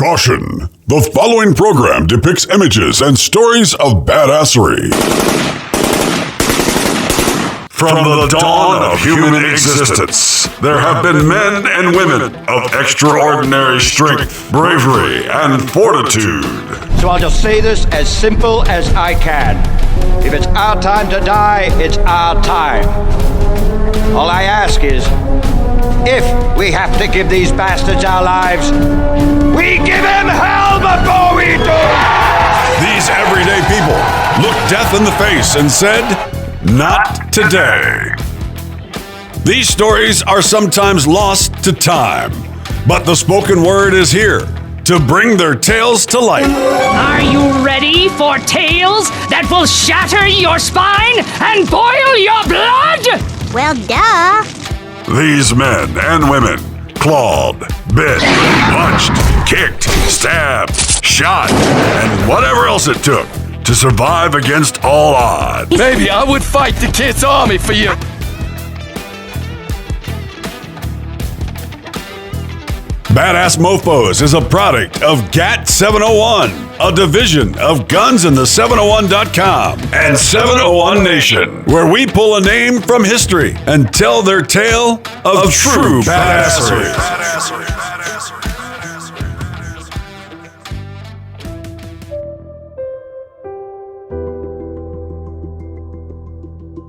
Caution! The following program depicts images and stories of badassery. From the dawn of human existence, there have been men and women of extraordinary strength, bravery, and fortitude. So I'll just say this as simple as I can. If it's our time to die, it's our time. All I ask is, if we have to give these bastards our lives, we give them hell before we do! These everyday people looked death in the face and said, "Not today." These stories are sometimes lost to time, but the spoken word is here to bring their tales to life. Are you ready for tales that will shatter your spine and boil your blood? Well, duh. These men and women clawed, bit, punched, kicked, stabbed, shot, and whatever else it took to survive against all odds. Baby, I would fight the kids' army for you. Badass Mofos is a product of GAT 701, a division of GunsInThe701.com and 701 Nation, where we pull a name from history and tell their tale of true badassery.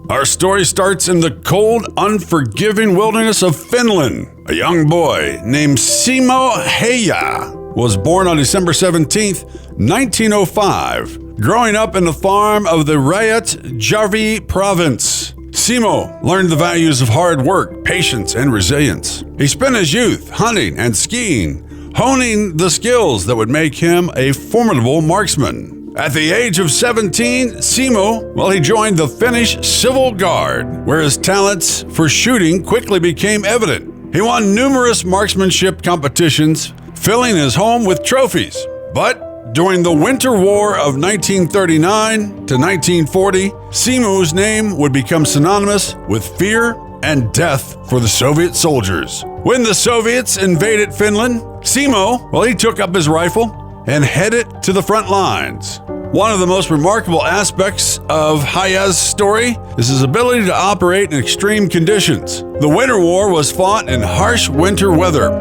Our story starts in the cold, unforgiving wilderness of Finland. A young boy named Simo Häyhä was born on December 17th, 1905, growing up in the farm of the Rajat-Järvi province. Simo learned the values of hard work, patience, and resilience. He spent his youth hunting and skiing, honing the skills that would make him a formidable marksman. At the age of 17, Simo, he joined the Finnish Civil Guard, where his talents for shooting quickly became evident. He won numerous marksmanship competitions, filling his home with trophies. But during the Winter War of 1939 to 1940, Simo's name would become synonymous with fear and death for the Soviet soldiers. When the Soviets invaded Finland, Simo, he took up his rifle and headed to the front lines. One of the most remarkable aspects of Häyhä's story is his ability to operate in extreme conditions. The Winter War was fought in harsh winter weather,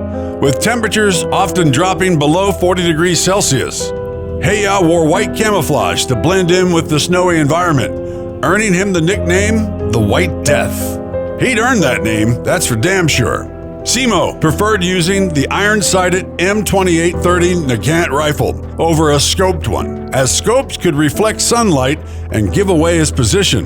with temperatures often dropping below 40 degrees Celsius. Häyhä wore white camouflage to blend in with the snowy environment, earning him the nickname the White Death. He'd earned that name, that's for damn sure. Simo preferred using the iron-sighted M2830 Nagant rifle over a scoped one, as scopes could reflect sunlight and give away his position.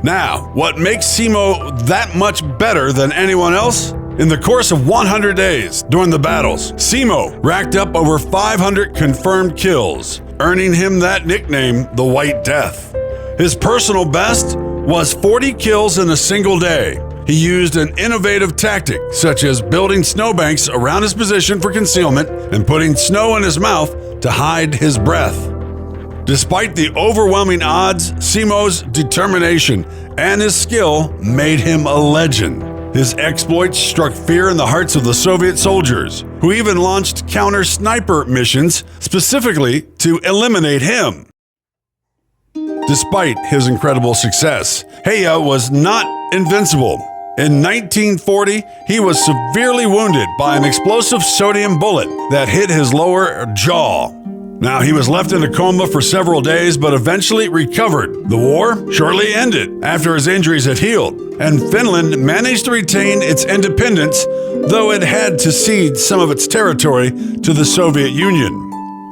Now, what makes Simo that much better than anyone else? In the course of 100 days during the battles, Simo racked up over 500 confirmed kills, earning him that nickname, the White Death. His personal best was 40 kills in a single day. He used an innovative tactic, such as building snowbanks around his position for concealment and putting snow in his mouth to hide his breath. Despite the overwhelming odds, Simo's determination and his skill made him a legend. His exploits struck fear in the hearts of the Soviet soldiers, who even launched counter-sniper missions specifically to eliminate him. Despite his incredible success, Häyhä was not invincible. In 1940, he was severely wounded by an explosive sodium bullet that hit his lower jaw. Now, he was left in a coma for several days, but eventually recovered. The war shortly ended after his injuries had healed, and Finland managed to retain its independence, though it had to cede some of its territory to the Soviet Union.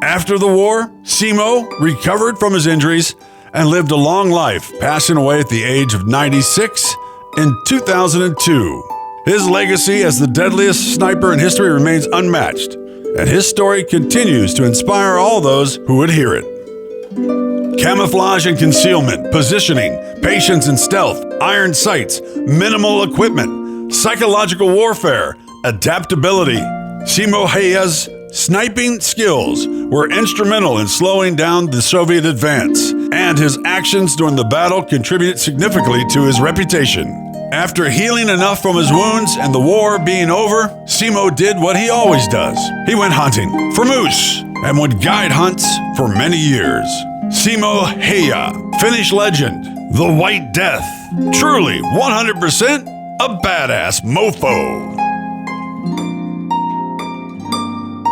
After the war, Simo recovered from his injuries and lived a long life, passing away at the age of 96 in 2002. His legacy as the deadliest sniper in history remains unmatched, and his story continues to inspire all those who would hear it. Camouflage and concealment, positioning, patience and stealth, iron sights, minimal equipment, psychological warfare, adaptability. Simo Häyhä's sniping skills were instrumental in slowing down the Soviet advance, and his actions during the battle contributed significantly to his reputation. After healing enough from his wounds and the war being over, Simo did what he always does. He went hunting for moose and would guide hunts for many years. Simo Häyhä, Finnish legend, the White Death. Truly 100% a badass mofo.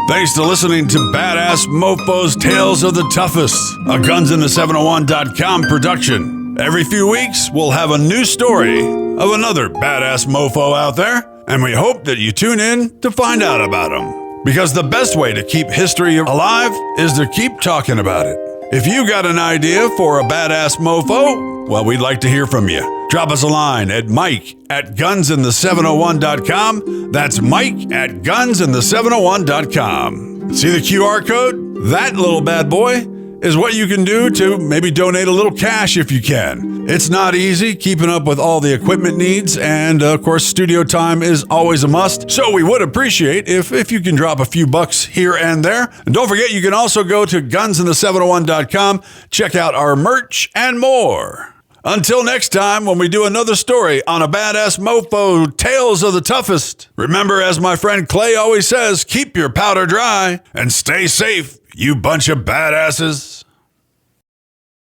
Thanks to listening to Badass Mofo's Tales of the Toughest, a GunsInThe701.com production. Every few weeks, we'll have a new story of another badass mofo out there, and we hope that you tune in to find out about them. Because the best way to keep history alive is to keep talking about it. If you got an idea for a badass mofo, well, we'd like to hear from you. Drop us a line at Mike@GunsInThe701.com. That's Mike@GunsInThe701.com. See the QR code? That little bad boy is what you can do to maybe donate a little cash if you can. It's not easy keeping up with all the equipment needs, and of course, studio time is always a must. So we would appreciate if you can drop a few bucks here and there. And don't forget, you can also go to GunsInThe701.com, check out our merch and more. Until next time, when we do another story on a badass mofo, Tales of the Toughest, remember, as my friend Clay always says, keep your powder dry and stay safe, you bunch of badasses.